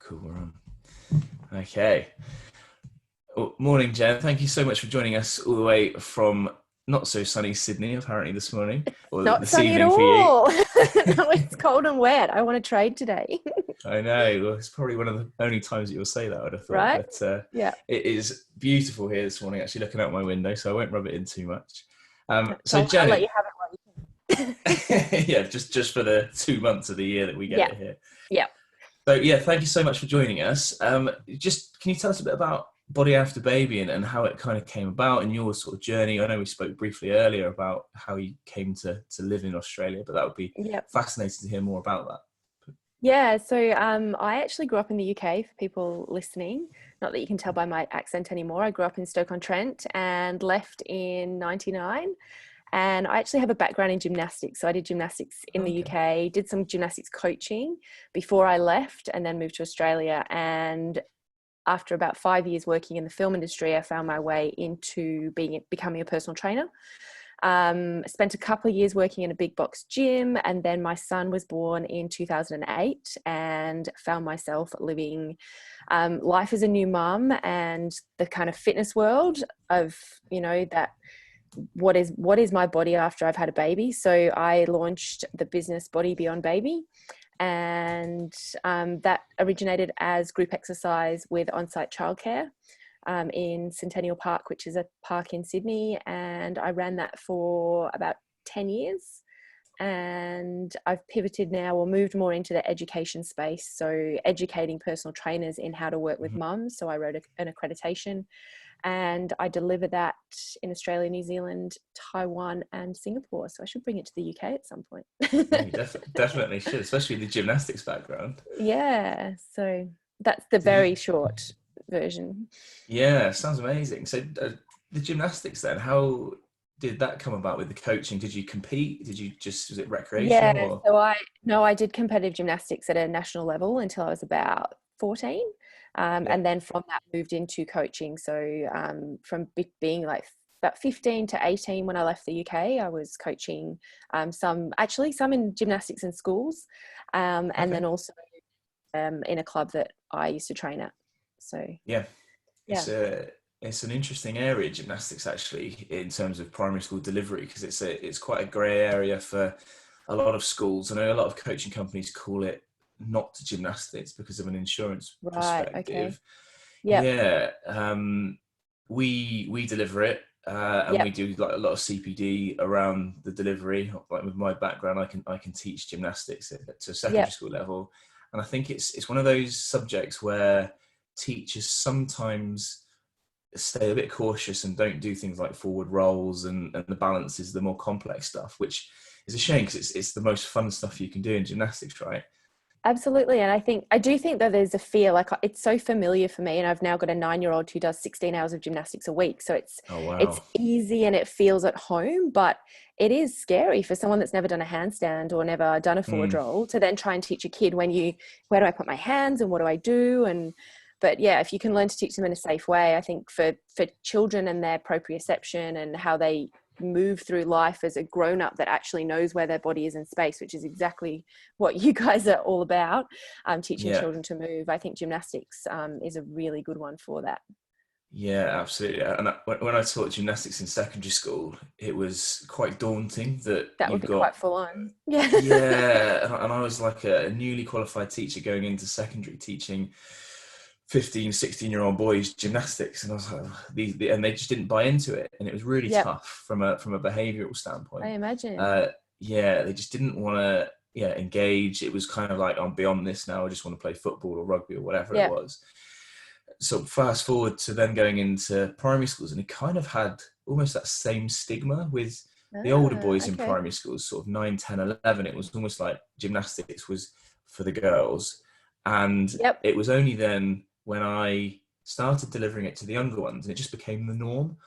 Cool, we're on. Okay. Well, morning, Jen. Thank you so much for joining us all the way from not so sunny Sydney, apparently this morning, or Not this sunny at evening for you. all. No, it's cold and wet. I want to trade today. I know. Well, it's probably one of the only times that you'll say that, I'd have thought. Right? But Yeah. it is beautiful here this morning, actually looking out my window, so I won't rub it in too much. So, So I'll let Janet, you have it while you can. yeah, just for the 2 months of the year that we get Yeah. it here. Yeah. So yeah, thank you so much for joining us. Just can you tell us a bit about Body After Baby and how it kind of came about and your sort of journey? I know we spoke briefly earlier about how you came to live in Australia, but that would be Yeah. fascinating to hear more about that. Yeah. So I actually grew up in the UK for people listening. Not that you can tell by my accent anymore. I grew up in Stoke-on-Trent and left in 99. And I actually have a background in gymnastics. So I did gymnastics in the Okay. UK, did some gymnastics coaching before I left, and then moved to Australia. And after about 5 years working in the film industry, I found my way into becoming a personal trainer. Spent a couple of years working in a big box gym, and then my son was born in 2008 and found myself living life as a new mum and the kind of fitness world of, that what is my body after I've had a baby. So I launched the business Body Beyond Baby, and that originated as group exercise with on-site childcare in Centennial Park, which is a park in Sydney, and I ran that for about 10 years. And I've pivoted now or moved more into the education space, so educating personal trainers in how to work with Mhm. mums. So I wrote an accreditation, and I deliver that in Australia, New Zealand, Taiwan, and Singapore. So I should bring it to the UK at some point. Yeah, you definitely should, especially the gymnastics background. Yeah, so that's the Did you? very short version. Yeah, sounds amazing. So the gymnastics then, how did that come about with the coaching? Did you compete? Did you just, was it recreational Yeah, or? so I did competitive gymnastics at a national level until I was about 14. Yeah. And then from that moved into coaching. So from being like about 15 to 18 when I left the UK, I was coaching some in gymnastics in schools, and Okay. then also in a club that I used to train at. So Yeah. yeah. It's a it's an interesting area, gymnastics, actually, in terms of primary school delivery, because it's quite a grey area for a lot of schools. I know a lot of coaching companies call it not gymnastics because of an insurance Right. Okay. perspective. Yep. Yeah, we deliver it, and we Yep. do like a lot of CPD around the delivery. Like with my background, I can teach gymnastics to a secondary Yep. school level, and I think it's one of those subjects where teachers sometimes stay a bit cautious and don't do things like forward rolls and the balance is the more complex stuff, which is a shame because it's the most fun stuff you can do in gymnastics, right? Absolutely. And I do think that there's a fear, like it's so familiar for me. And I've now got a 9-year old who does 16 hours of gymnastics a week. So Oh it's wow. easy and it feels at home, but it is scary for someone that's never done a handstand or never done a forward Mm, roll to then try and teach a kid where do I put my hands and what do I do? But yeah, if you can learn to teach them in a safe way, I think for children and their proprioception and how they move through life as a grown-up that actually knows where their body is in space, which is exactly what you guys are all about, teaching yeah. children to move. I think gymnastics is a really good one for that. Yeah, absolutely. And when I taught gymnastics in secondary school, it was quite daunting that That would you've be got, quite full on. Yeah. yeah, and I was like a newly qualified teacher going into secondary teaching 15, 16-year-old boys gymnastics. And I was like, and they just didn't buy into it. And it was really Yep. tough from a behavioral I standpoint. imagine. Uh, yeah, they just didn't want to, yeah, engage. It was kind of like, I'm beyond this now. I just want to play football or rugby or whatever it Yep. was. So fast forward to then going into primary schools, and it kind of had almost that same stigma with the older boys in Okay. primary schools, sort of 9, 10, 11. It was almost like gymnastics was for the girls. And Yep. it was only then when I started delivering it to the younger ones, and it just became the norm.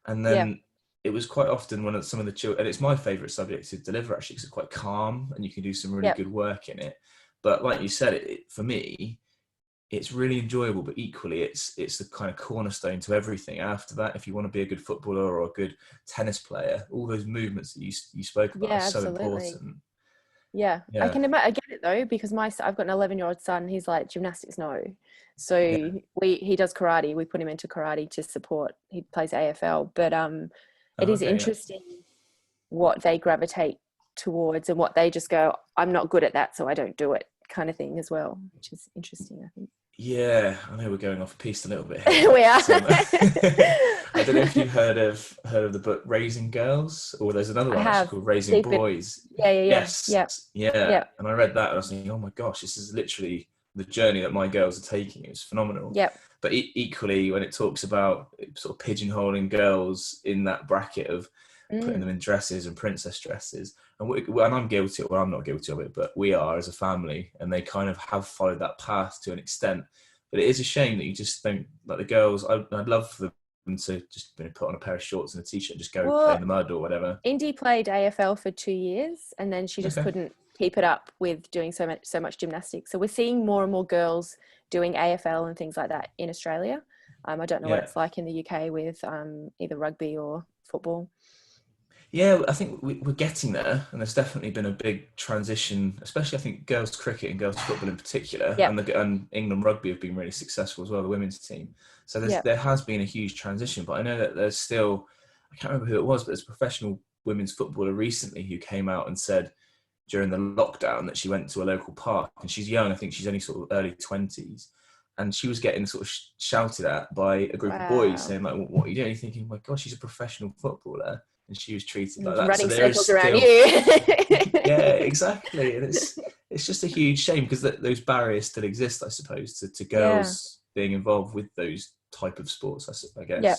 And Yep. then it was quite often one of some of the children, and it's my favorite subject to deliver actually, because it's quite calm and you can do some really Yep. good work in it. But like you said, for me, it's really enjoyable, but equally it's the kind of cornerstone to everything after that. If you want to be a good footballer or a good tennis player, all those movements that you spoke about are Yeah, so absolutely. important. Yeah, I Yeah. can imagine. I get it though, because I've got an 11-year-old son. He's like, gymnastics, no. So Yeah. he does karate. We put him into karate to support. He plays AFL, but it Oh, is okay. Yeah. interesting what they gravitate towards and what they just go, I'm not good at that, so I don't do it, kind of thing as well, which is interesting, I think. Yeah, I know we're going off piste a little bit here. We are. I don't know if you've heard of the book Raising Girls, or there's another I one actually have called Raising deep it. Boys. Yeah. Yes, yeah. Yep. And I read that and I was thinking, oh my gosh, this is literally the journey that my girls are taking. It's phenomenal. Yep. But equally, when it talks about sort of pigeonholing girls in that bracket of putting them in dresses and princess dresses, and I'm guilty, well, I'm not guilty of it, but we are as a family, and they kind of have followed that path to an extent. But it is a shame that you just don't, like the girls, I'd love for them to just put on a pair of shorts and a t-shirt and just go play in the mud or whatever. Indy played AFL for 2 years, and then she just couldn't keep it up with doing so much gymnastics. So we're seeing more and more girls doing AFL and things like that in Australia. I don't know what it's like in the UK with either rugby or football. Yeah, I think we're getting there, and there's definitely been a big transition, especially I think girls cricket and girls football in particular, and England rugby have been really successful as well, the women's team. So there has been a huge transition, but I know that there's still, I can't remember who it was, but there's a professional women's footballer recently who came out and said during the lockdown that she went to a local park, and she's young, I think she's only sort of early 20s, and she was getting sort of shouted at by a group of boys saying like, what are you doing? You're thinking, my God, she's a professional footballer. And she was treated like that. Running so circles around you. Yeah, exactly. And it's just a huge shame because those barriers still exist, I suppose, to girls being involved with those type of sports, I guess. Yeah.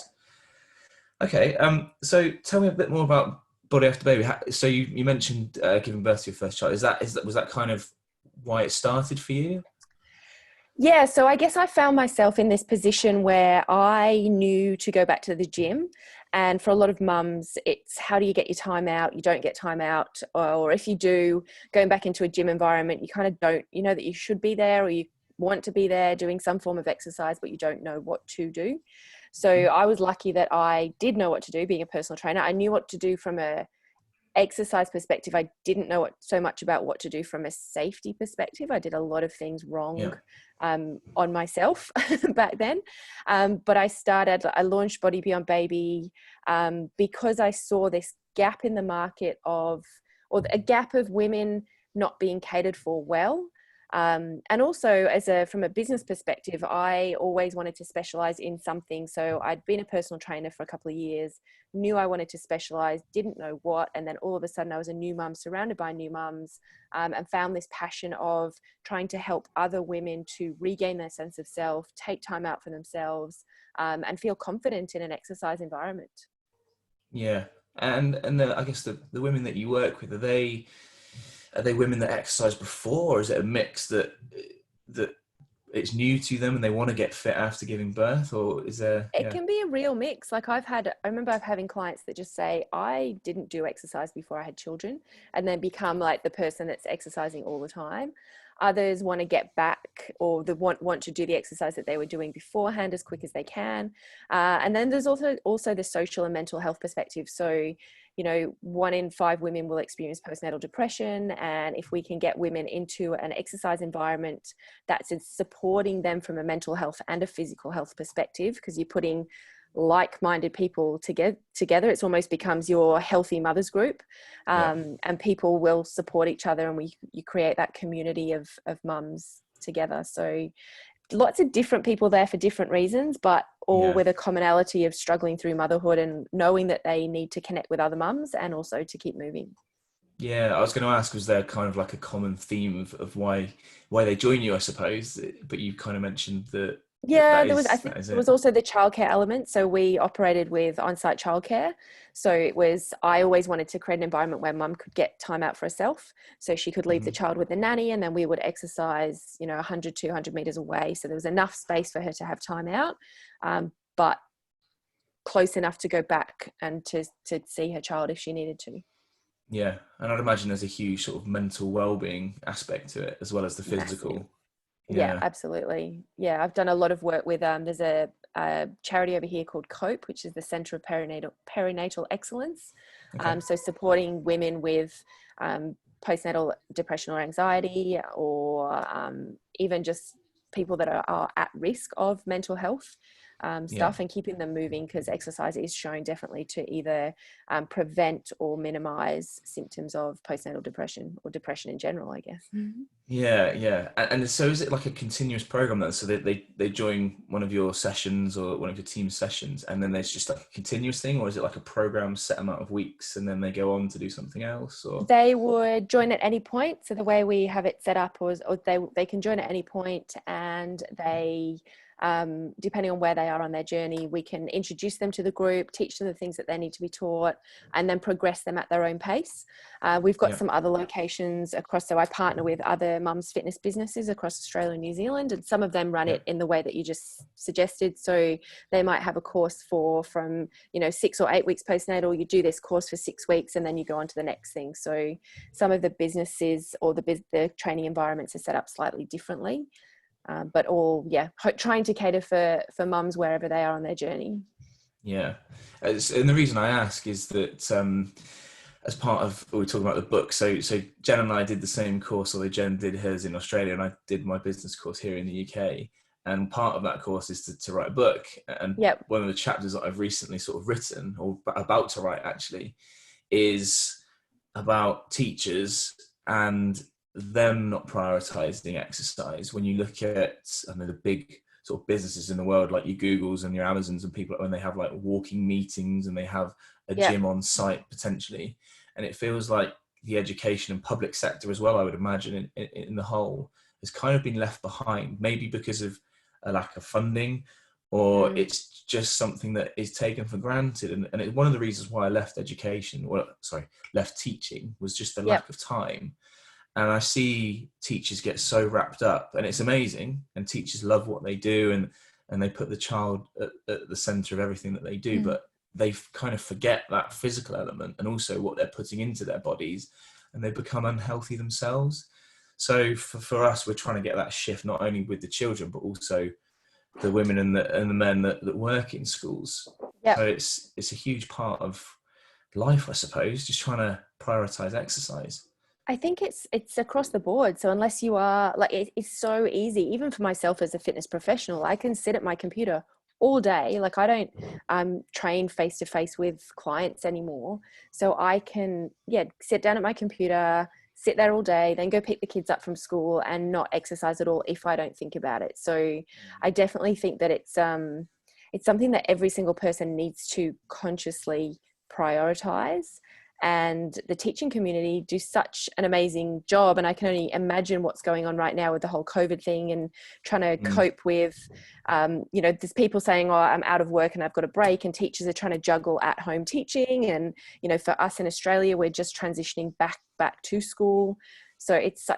Okay. So tell me a bit more about Body After Baby. So you mentioned giving birth to your first child. Was that kind of why it started for you? Yeah, so I guess I found myself in this position where I knew to go back to the gym. And for a lot of mums, it's how do you get your time out? You don't get time out. Or if you do, going back into a gym environment, you kind of don't, you know that you should be there or you want to be there doing some form of exercise, but you don't know what to do. So I was lucky that I did know what to do being a personal trainer. I knew what to do from a exercise perspective. I didn't know so much about what to do from a safety perspective. I did a lot of things wrong on myself back then. But I launched Body Beyond Baby because I saw this gap in the market or a gap of women not being catered for well. And also from a business perspective, I always wanted to specialize in something. So I'd been a personal trainer for a couple of years, knew I wanted to specialize, didn't know what. And then all of a sudden I was a new mum surrounded by new mums, and found this passion of trying to help other women to regain their sense of self, take time out for themselves, and feel confident in an exercise environment. Yeah. And I guess the women that you work with, are they women that exercise before, or is it a mix that it's new to them and they want to get fit after giving birth, or is there? It can be a real mix. Like I remember having clients that just say, I didn't do exercise before I had children, and then become like the person that's exercising all the time. Others want to get back, or they want to do the exercise that they were doing beforehand as quick as they can. And then there's also the social and mental health perspective. So, 1 in 5 women will experience postnatal depression. And if we can get women into an exercise environment that's supporting them from a mental health and a physical health perspective, because you're putting like-minded people together, it almost becomes your healthy mothers group, and people will support each other, and you create that community of mums together. So lots of different people there for different reasons, but all with a commonality of struggling through motherhood and knowing that they need to connect with other mums and also to keep moving. Yeah, I was going to ask, was there kind of like a common theme of why they join you, I suppose, but you kind of mentioned that. Yeah, there was also the childcare element. So we operated with on-site childcare. So I always wanted to create an environment where mum could get time out for herself. So she could leave the child with the nanny, and then we would exercise, 100, 200 meters away. So there was enough space for her to have time out, but close enough to go back and to see her child if she needed to. Yeah. And I'd imagine there's a huge sort of mental well-being aspect to it as well as the physical. Massive. Yeah, absolutely. Yeah, I've done a lot of work with there's a charity over here called COPE, which is the Centre of Perinatal Excellence. So supporting women with postnatal depression or anxiety, or even just people that are at risk of mental health stuff, and keeping them moving, because exercise is shown definitely to either prevent or minimize symptoms of postnatal depression, or depression in general, I guess. Yeah. And so is it like a continuous program then? So they join one of your sessions or one of your team sessions, and then there's just like a continuous thing, or is it like a program set amount of weeks and then they go on to do something else? Or they would join at any point. So the way we have it set up was, or they can join at any point, and they depending on where they are on their journey, we can introduce them to the group, teach them the things that they need to be taught, and then progress them at their own pace. We've got some other locations across, so I partner with other mums fitness businesses across Australia and New Zealand, and some of them run it in the way that you just suggested. So they might have a course from 6 or 8 weeks postnatal. You do this course for 6 weeks and then you go on to the next thing. So some of the businesses or the training environments are set up slightly differently. But all, trying to cater for mums wherever they are on their journey. Yeah. And the reason I ask is that as part of, we were talking about the book, so Jen and I did the same course, although Jen did hers in Australia and I did my business course here in the UK. And part of that course is to write a book. And one of the chapters that I've recently sort of written, or about to write actually, is about teachers and them not prioritizing exercise. When you look at the big sort of businesses in the world, like your Googles and your Amazons, and people, when they have like walking meetings and they have a gym on site potentially, and it feels like the education and public sector as well, I would imagine in the whole, has kind of been left behind, maybe because of a lack of funding, or it's just something that is taken for granted. And it's one of the reasons why I left left teaching, was just the lack of time. And I see teachers get so wrapped up, and it's amazing, and teachers love what they do, and they put the child at the center of everything that they do, but they kind of forget that physical element and also what they're putting into their bodies, and they become unhealthy themselves. So for us, we're trying to get that shift, not only with the children, but also the women and the men that work in schools. So it's a huge part of life, I suppose, just trying to prioritize exercise. I think it's across the board. So unless you are it's so easy, even for myself as a fitness professional, I can sit at my computer all day. Like I don't train face to face with clients anymore. So I can, sit down at my computer, sit there all day, then go pick the kids up from school and not exercise at all if I don't think about it. So I definitely think that it's something that every single person needs to consciously prioritize. And the teaching community do such an amazing job. And I can only imagine what's going on right now with the whole COVID thing and trying to cope with, there's people saying, I'm out of work and I've got a break, and teachers are trying to juggle at home teaching. And, for us in Australia, we're just transitioning back to school. So it's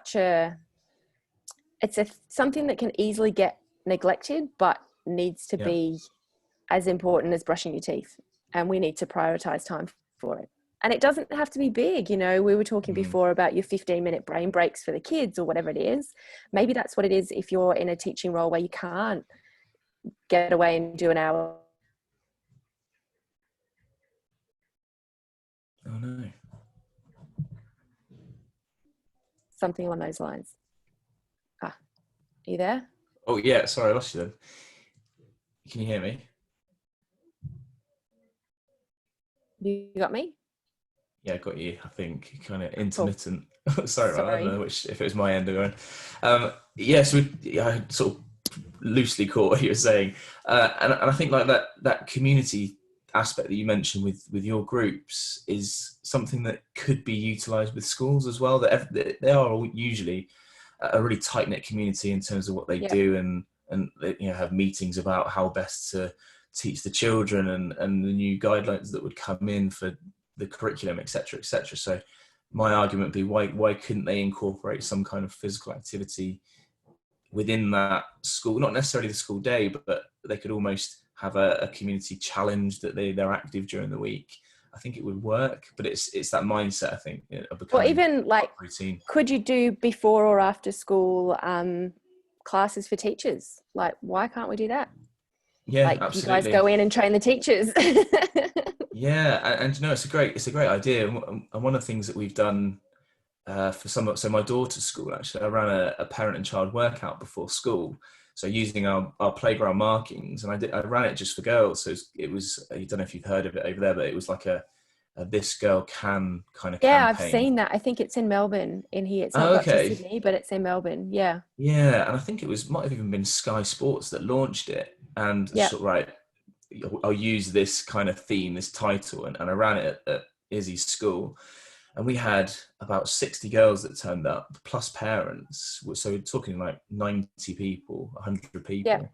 something that can easily get neglected, but needs to be as important as brushing your teeth. And we need to prioritize time for it. And it doesn't have to be big. We were talking before about your 15-minute brain breaks for the kids or whatever it is. Maybe that's what it is if you're in a teaching role where you can't get away and do an hour. Oh, no. Something along those lines. Are you there? Oh, yeah. Sorry, I lost you then. Can you hear me? You got me? Yeah, I got you. I think kind of intermittent. Cool. Sorry about that. I don't know if it was my end or going. So I sort of loosely caught what you were saying, and I think like that community aspect that you mentioned with your groups is something that could be utilised with schools as well. That they are all usually a really tight knit community in terms of what they do, and they, have meetings about how best to teach the children and the new guidelines that would come in for the curriculum, etc., etc. So my argument would be, why couldn't they incorporate some kind of physical activity within that school? Not necessarily the school day, but they could almost have a community challenge that they're active during the week. I think it would work, but it's that mindset, I think, of becoming even like routine. Could you do before or after school classes for teachers? Like, why can't we do that? Yeah, like absolutely. You guys go in and train the teachers. Yeah, and it's a great idea. And one of the things that we've done so my daughter's school, actually, I ran a parent and child workout before school. So using our playground markings, and I ran it just for girls. So it was, I don't know if you've heard of it over there, but it was like a This Girl Can kind of Yeah, I've campaign. seen that. I think it's in Melbourne in here. It's not Oh, got to okay. Sydney, but it's in Melbourne. Yeah. Yeah, and I think it might have even been Sky Sports that launched it. And Yeah. sort of, right, I'll use this kind of theme, this title, and I ran it at Izzy's school. And we had about 60 girls that turned up, plus parents. So we're talking like 90 people, 100 Yeah. people.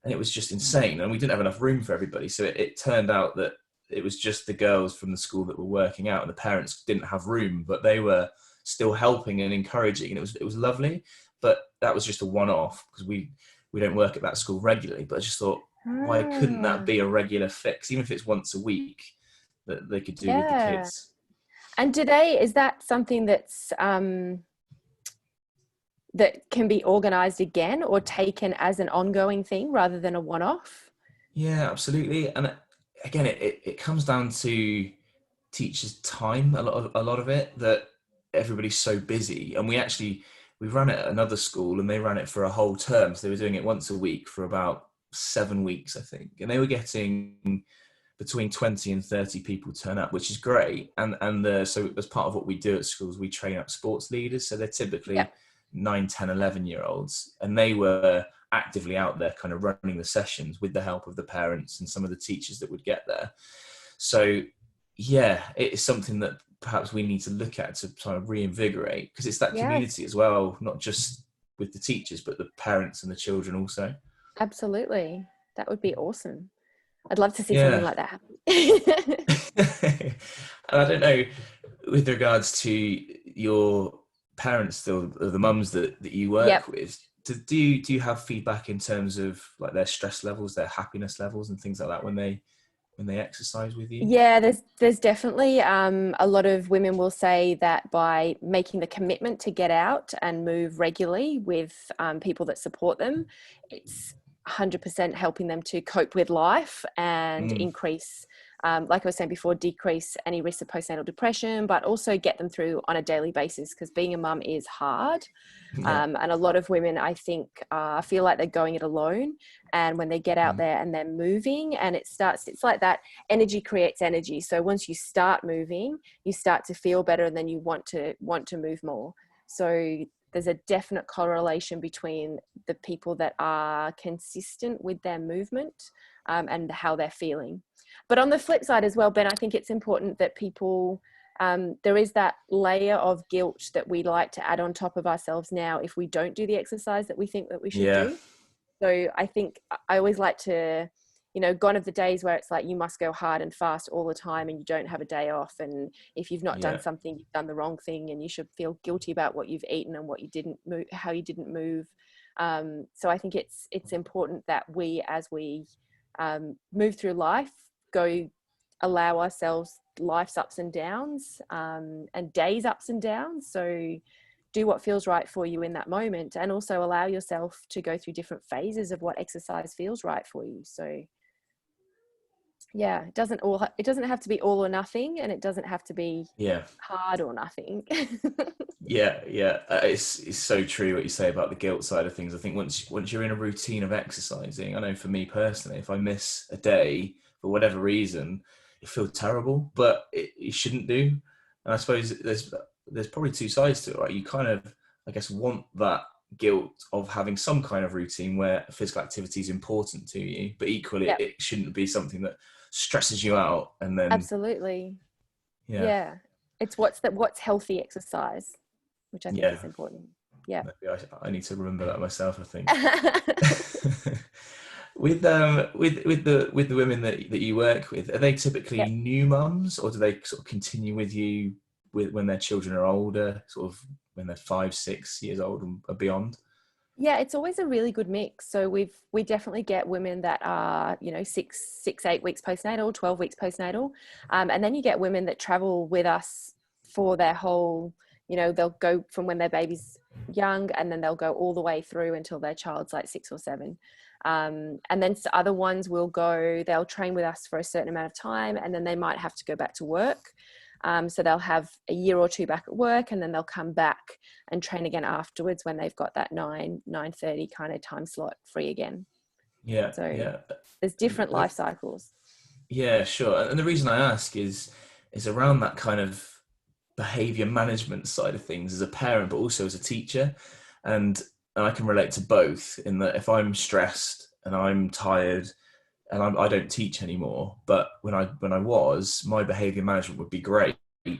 And it was just insane. And we didn't have enough room for everybody. So it turned out that it was just the girls from the school that were working out, and the parents didn't have room, but they were still helping and encouraging. And it was lovely. But that was just a one-off, because we don't work at that school regularly. But I just thought, why couldn't that be a regular fix, even if it's once a week, that they could do with the Yeah. kids? And is that something that's that can be organized again or taken as an ongoing thing rather than a one-off? Yeah, absolutely. And again, it comes down to teachers' time. A lot of it, that everybody's so busy. And we ran it at another school, and they ran it for a whole term. So they were doing it once a week for about 7 weeks, I think. And they were getting between 20 and 30 people turn up, which is great. So as part of what we do at schools, we train up sports leaders. So they're typically 9, 10, 11-year-olds, and they were actively out there kind of running the sessions with the help of the parents and some of the teachers that would get there. So yeah, it is something that perhaps we need to look at to try and reinvigorate, because it's that community as well, not just with the teachers, but the parents and the children also. Absolutely. That would be awesome. I'd love to see something Yeah. like that happen. And I don't know, with regards to your parents, still the mums that you work with, do you have feedback in terms of like their stress levels, their happiness levels, and things like that when they exercise with you? Yeah, there's definitely a lot of women will say that by making the commitment to get out and move regularly with people that support them, it's 100% helping them to cope with life and increase, like I was saying before, decrease any risk of postnatal depression, but also get them through on a daily basis, because being a mum is hard. And a lot of women, I think, feel like they're going it alone. And when they get out there and they're moving, and it's like that energy creates energy. So once you start moving, you start to feel better, and then you want to move more. So there's a definite correlation between the people that are consistent with their movement and how they're feeling. But on the flip side as well, Ben, I think it's important that people, there is that layer of guilt that we like to add on top of ourselves now if we don't do the exercise that we think that we should do. So I think I always like to, gone are the days where it's like you must go hard and fast all the time and you don't have a day off. And if you've not done something, you've done the wrong thing, and you should feel guilty about what you've eaten and what you didn't move, how you didn't move. So I think it's important that we, as we move through life, allow ourselves life's ups and downs and days ups and downs. So do what feels right for you in that moment, and also allow yourself to go through different phases of what exercise feels right for you. So yeah, it doesn't have to be all or nothing, and it doesn't have to be hard or nothing. It's so true what you say about the guilt side of things. I think once you're in a routine of exercising, I know for me personally, if I miss a day for whatever reason, it feels terrible, but it shouldn't do. And I suppose there's probably two sides to it, right? You kind of, I guess, want that guilt of having some kind of routine where physical activity is important to you, but equally it shouldn't be something that stresses you out. And then absolutely, it's what's healthy exercise, which I think is important. Maybe I need to remember that myself, I think. With the women that you work with, are they typically new mums, or do they sort of continue with you when their children are older, sort of when they're 5, 6 years old and beyond? Yeah, it's always a really good mix. So we definitely get women that are 8 weeks postnatal, 12 weeks postnatal, and then you get women that travel with us for their whole. They'll go from when their baby's young, and then they'll go all the way through until their child's like 6 or 7. And then other ones they'll train with us for a certain amount of time, and then they might have to go back to work. So they'll have a year or two back at work, and then they'll come back and train again afterwards when they've got that 9:30 kind of time slot free again. Yeah, So yeah. there's different life cycles. Yeah, sure. And the reason I ask is around that kind of behavior management side of things as a parent, but also as a teacher. And I can relate to both in that if I'm stressed and I'm tired and I don't teach anymore, but when I was, my behavior management would be great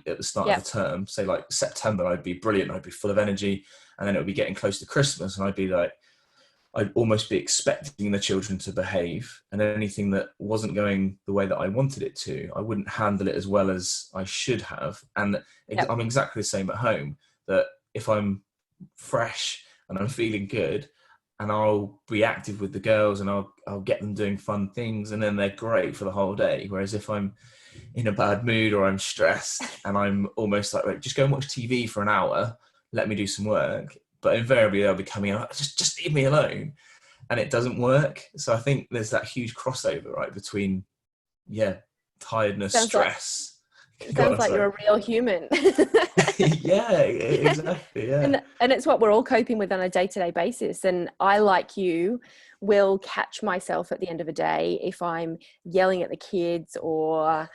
at the start of Yeah. the term. Say like September, I'd be brilliant. I'd be full of energy. And then it would be getting close to Christmas and I'd be like, I'd almost be expecting the children to behave, and anything that wasn't going the way that I wanted it to, I wouldn't handle it as well as I should have. And Yep. I'm exactly the same at home, that if I'm fresh and I'm feeling good, and I'll be active with the girls and I'll get them doing fun things, and then they're great for the whole day. Whereas if I'm in a bad mood or I'm stressed and I'm almost like, right, just go and watch TV for an hour, let me do some work. But invariably they'll be coming out, just leave me alone. And it doesn't work. So I think there's that huge crossover, right, between, tiredness, stress. Sounds like you're a real human. Yeah, exactly. Yeah. And it's what we're all coping with on a day-to-day basis. And I, like you, will catch myself at the end of a day if I'm yelling at the kids or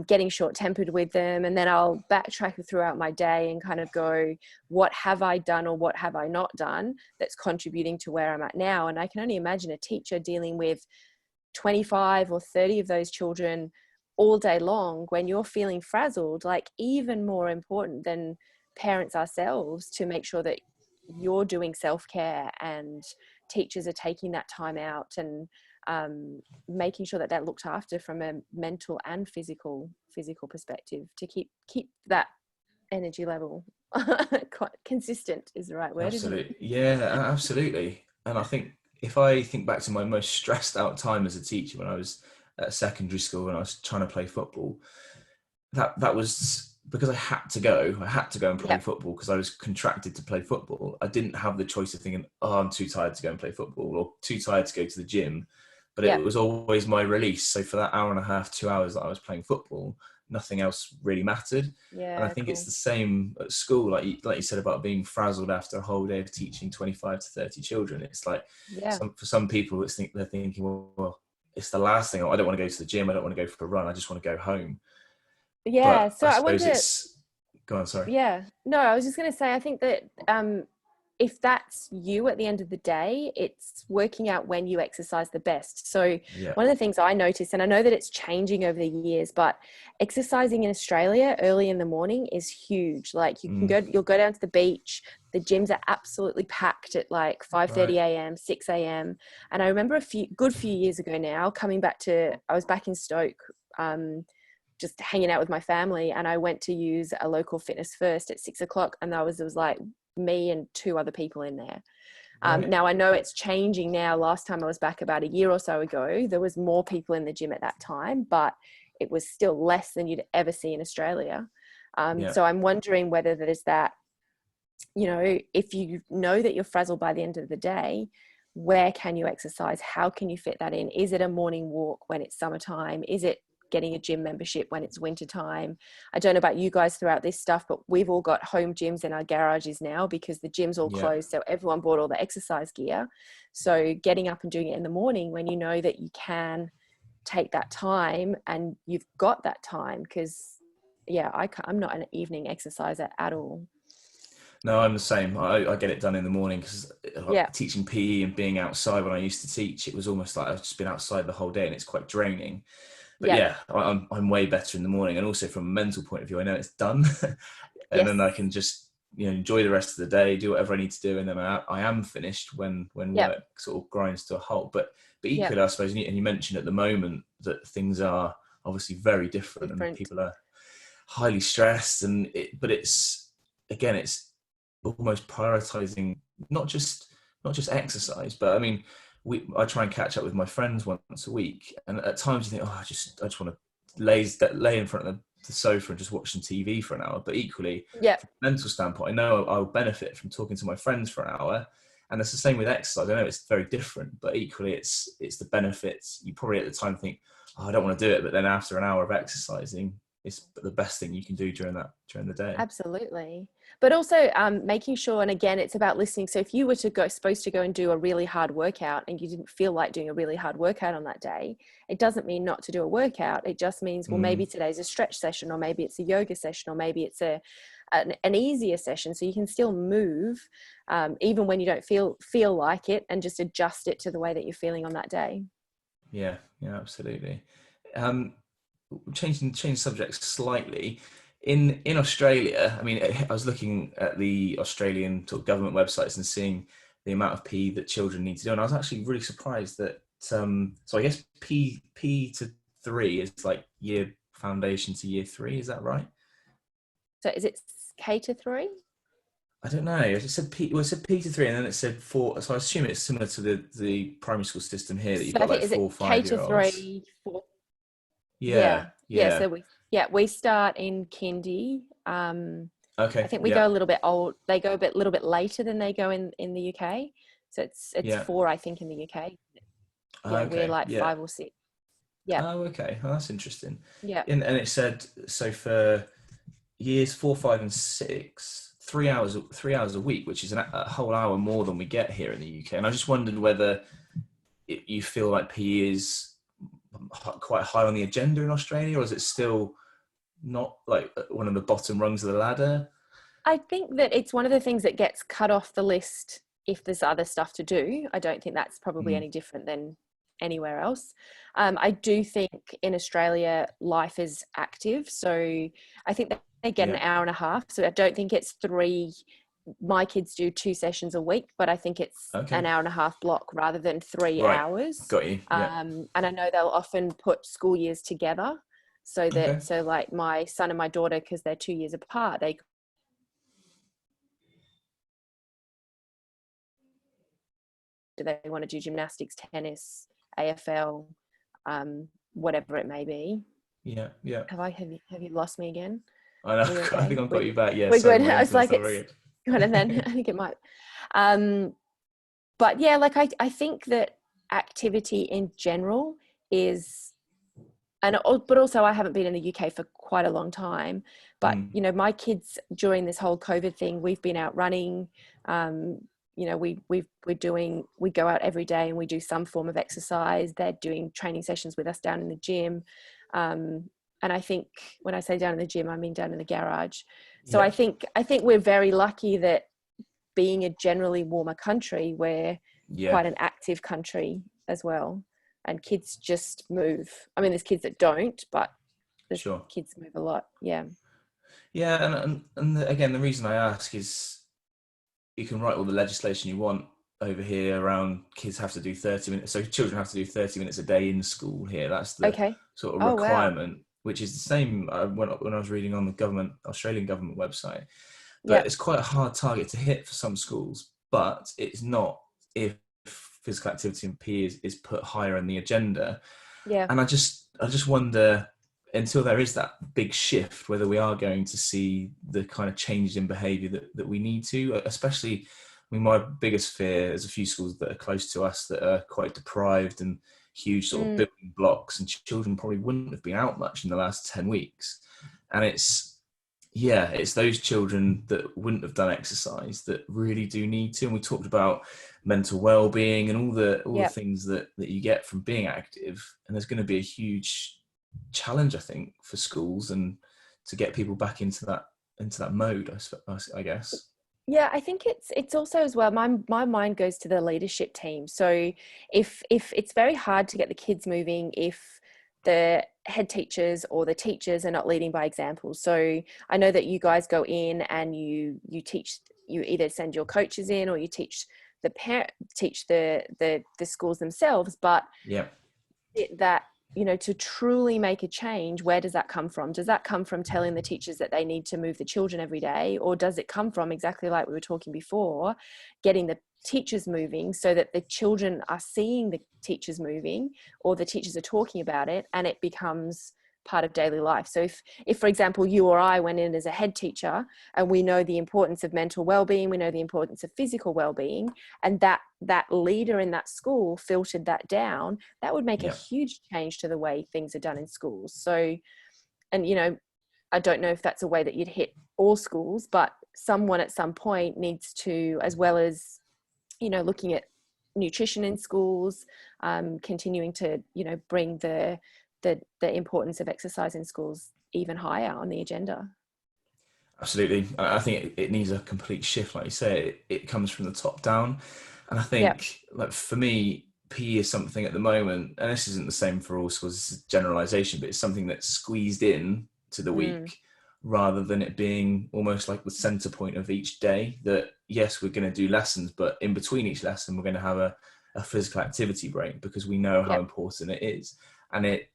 getting short-tempered with them. And then I'll backtrack throughout my day and kind of go, what have I done or what have I not done that's contributing to where I'm at now? And I can only imagine a teacher dealing with 25 or 30 of those children all day long. When you're feeling frazzled, like, even more important than parents ourselves to make sure that you're doing self-care and teachers are taking that time out and making sure that they're looked after from a mental and physical perspective to keep that energy level quite consistent is the right word. Absolutely. Isn't it? Yeah, absolutely. And I think if I think back to my most stressed out time as a teacher when I was at secondary school and I was trying to play football, that was because I had to go and play football because I was contracted to play football. I didn't have the choice of thinking, oh, I'm too tired to go and play football or too tired to go to the gym. But it was always my release. So for that hour and a half, 2 hours that I was playing football, nothing else really mattered. Yeah, and I think it's the same at school, like you said about being frazzled after a whole day of teaching 25 to 30 children. It's like for some people they're thinking, well, it's the last thing. I don't want to go to the gym, I don't want to go for a run, I just want to go home. Yeah. But So I I suppose wonder, go on, sorry. yeah, no, I was just going to say, I think that if that's you at the end of the day, it's working out when you exercise the best. So one of the things I noticed, and I know that it's changing over the years, but exercising in Australia early in the morning is huge. Like you'll go down to the beach. The gyms are absolutely packed at like 5:30 a.m., 6 a.m. And I remember a few years ago now, I was back in Stoke, just hanging out with my family, and I went to use a local Fitness First at 6 o'clock, and there was like me and two other people in there. Now I know it's changing now. Last time I was back about a year or so ago, there was more people in the gym at that time, but it was still less than you'd ever see in Australia. So I'm wondering whether there's that, if you know that you're frazzled by the end of the day, where can you exercise? How can you fit that in? Is it a morning walk when it's summertime? Is it getting a gym membership when it's winter time? I don't know about you guys throughout this stuff, but we've all got home gyms in our garages now because the gyms all closed. So everyone bought all the exercise gear. So getting up and doing it in the morning when you know that you can take that time and you've got that time, because I'm not an evening exerciser at all. No, I'm the same. I get it done in the morning because teaching PE and being outside when I used to teach, it was almost like I've just been outside the whole day and it's quite draining. But I'm way better in the morning, and also from a mental point of view, I know it's done, and then I can just enjoy the rest of the day, do whatever I need to do, and then I am finished when work sort of grinds to a halt. But equally, I suppose, and you mentioned at the moment that things are obviously very different. And people are highly stressed, but it's almost prioritizing not just exercise, but I mean, I try and catch up with my friends once a week, and at times you think, I just want to lay in front of the sofa and just watch some TV for an hour. But equally, from a mental standpoint, I know I'll benefit from talking to my friends for an hour, and it's the same with exercise. I know it's very different, but equally, it's the benefits. You probably at the time think, I don't want to do it, but then after an hour of exercising, it's the best thing you can do during the day. Absolutely. But also making sure, and again, it's about listening. So if you were supposed to go and do a really hard workout and you didn't feel like doing a really hard workout on that day, it doesn't mean not to do a workout. It just means, well, maybe today's a stretch session, or maybe it's a yoga session, or maybe it's an easier session. So you can still move even when you don't feel like it, and just adjust it to the way that you're feeling on that day. Yeah, absolutely. Changing subjects slightly. In Australia, I mean, I was looking at the Australian sort of government websites and seeing the amount of PE that children need to do, and I was actually really surprised that. So I guess P to 3 is like year foundation to year 3. Is that right? So is it K to 3? I don't know. It said P. Well, it said P to 3, and then it said 4. So I assume it's similar to the primary school system here, that you've got like 4 or 5 year olds. K to 3, 4. Yeah. So we start in kindy. Okay. I think we go a little bit old. They go a little bit later than they go in the UK. So it's 4, I think, in the UK. Yeah, okay. we're like 5 or 6. Yeah. Oh, okay. Oh, that's interesting. Yeah. And it said, so for years 4, 5, and 6, 3 hours a week, which is a whole hour more than we get here in the UK. And I just wondered whether you feel like PE is quite high on the agenda in Australia, or is it still not like one of the bottom rungs of the ladder? I think that it's one of the things that gets cut off the list if there's other stuff to do. I don't think that's probably any different than anywhere else. I do think in Australia life is active, so I think that they get an hour and a half. So I don't think it's 3. My kids do 2 sessions a week, but I think it's an hour and a half block rather than 3 hours. Got you. And I know they'll often put school years together, so that so like my son and my daughter, because they're 2 years apart, they want to do gymnastics, tennis, AFL, whatever it may be. Yeah. Have you lost me again? I know. Okay? I think I've got you back. Yeah, we're good. I was like, it's good, and then I think it might. But yeah, like I think that activity in general is, but also I haven't been in the UK for quite a long time. But you know, my kids during this whole COVID thing, we've been out running. You know, we go out every day and we do some form of exercise. They're doing training sessions with us down in the gym. And I think when I say down in the gym, I mean down in the garage. So I think we're very lucky that being a generally warmer country, we're quite an active country as well. And kids just move. I mean, there's kids that don't, but there's kids move a lot. Yeah. Yeah, and again, the reason I ask is you can write all the legislation you want over here around kids have to do 30 minutes. So children have to do 30 minutes a day in school here. That's the sort of requirement. Wow. Which is the same when I was reading on the Australian government website. But it's quite a hard target to hit for some schools, but it's not if physical activity and PE is put higher on the agenda. Yeah. And I just wonder, until there is that big shift, whether we are going to see the kind of changes in behaviour that we need to, especially, I mean, my biggest fear, there's a few schools that are close to us that are quite deprived and huge sort of building blocks, and children probably wouldn't have been out much in the last 10 weeks. And it's those children that wouldn't have done exercise that really do need to. And we talked about mental well-being and all the things that you get from being active. And there's going to be a huge challenge, I think, for schools and to get people back into that mode, I guess. Yeah, I think it's also as well, my mind goes to the leadership team. So if it's very hard to get the kids moving if the head teachers or the teachers are not leading by example. So I know that you guys go in and you teach, you either send your coaches in or you teach the schools themselves, but that, you know, to truly make a change, where does that come from? Does that come from telling the teachers that they need to move the children every day? Or does it come from, exactly like we were talking before, getting the teachers moving so that the children are seeing the teachers moving, or the teachers are talking about it and it becomes part of daily life? So if for example, you or I went in as a head teacher and we know the importance of mental well-being, we know the importance of physical well-being, and that leader in that school filtered that down, that would make a huge change to the way things are done in schools. So, and you know, I don't know if that's a way that you'd hit all schools, but someone at some point needs to, as well as, you know, looking at nutrition in schools, continuing to, you know, bring the importance of exercise in schools even higher on the agenda. Absolutely. I think it needs a complete shift. Like you say, it comes from the top down. And I Yeah. think, like, for me, PE is something at the moment, and this isn't the same for all schools, this is generalization, but it's something that's squeezed in to the week rather than it being almost like the center point of each day, that yes, we're going to do lessons, but in between each lesson, we're going to have a physical activity break, because we know how important it is. And it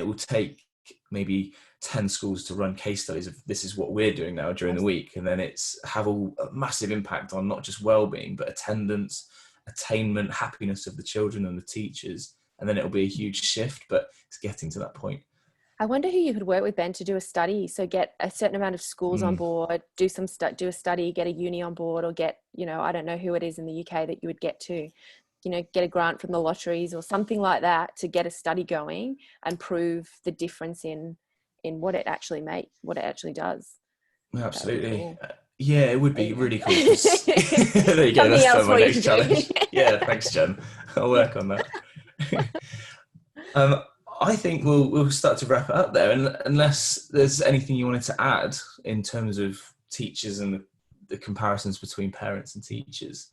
will take maybe 10 schools to run case studies of this is what we're doing now during the week, and then it's have a massive impact on not just well-being but attendance, attainment, happiness of the children and the teachers, and then it'll be a huge shift. But it's getting to that point. I wonder who you could work with, Ben, to do a study. So get a certain amount of schools on board, do a study, get a uni on board, or get, you know, I don't know who it is in the UK that you would get to, you know, get a grant from the lotteries or something like that to get a study going and prove the difference in what it actually does. Absolutely. Cool. Yeah, it would be really cool. There you go. That's my next challenge. Yeah, thanks, Jen. I'll work on that. I think we'll start to wrap it up there, and unless there's anything you wanted to add in terms of teachers and the comparisons between parents and teachers.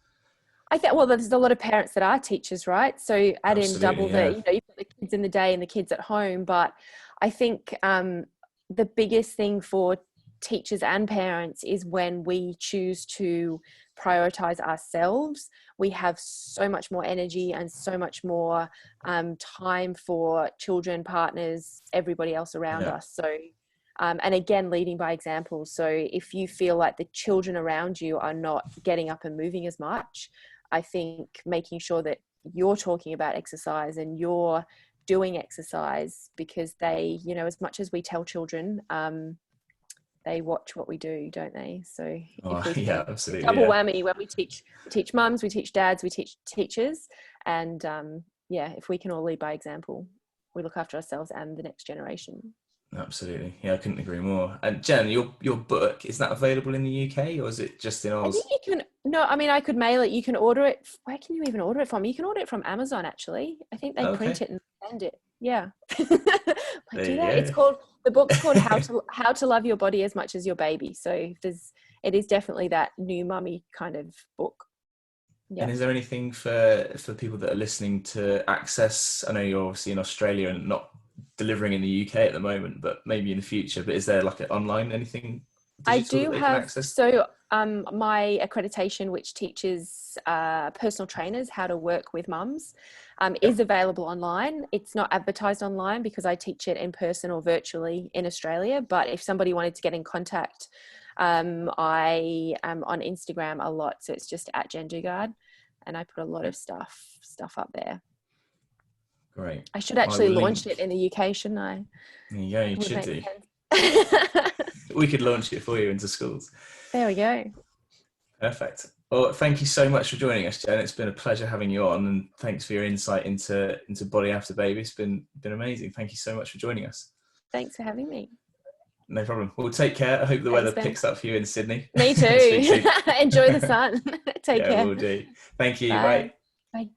I think, well, there's a lot of parents that are teachers, right? So add in double the, you know, you've got the kids in the day and the kids at home. But I think the biggest thing for teachers and parents is when we choose to prioritize ourselves, we have so much more energy and so much more time for children, partners, everybody else around us. So and again, leading by example. So if you feel like the children around you are not getting up and moving as much, I think making sure that you're talking about exercise and you're doing exercise, because they, you know, as much as we tell children, they watch what we do, don't they? So absolutely, double whammy when we teach mums, we teach dads, we teach teachers, and if we can all lead by example, we look after ourselves and the next generation. Absolutely. Yeah, I couldn't agree more. And Jen, your book, is that available in the UK or is it just in Oz? I think you can, no, I mean, I could mail it. You can order it. Where can you even order it from? You can order it from Amazon, actually. I think they print it and send it. Yeah. Do that. It's called, the book's called How to Love Your Body as Much as Your Baby. So it is definitely that new mummy kind of book. Yeah. And is there anything for people that are listening to access? I know you're obviously in Australia and not delivering in the UK at the moment, but maybe in the future. But is there like an online anything I do have, so my accreditation, which teaches personal trainers how to work with mums, is available online. It's not advertised online because I teach it in person or virtually in Australia. But if somebody wanted to get in contact, I am on Instagram a lot. So it's just at Jen Dugard, and I put a lot of stuff up there. Great. I should actually launch it in the UK, shouldn't I? Yeah, you should do. We could launch it for you into schools. There we go. Perfect. Well, thank you so much for joining us, Jen. It's been a pleasure having you on, and thanks for your insight into body after baby. It's been amazing. Thank you so much for joining us. Thanks for having me. No problem. Well, take care. I hope the weather picks up for you in Sydney. Me too. Enjoy the sun. Take care. Yeah, we'll do. Thank you. Bye. Bye.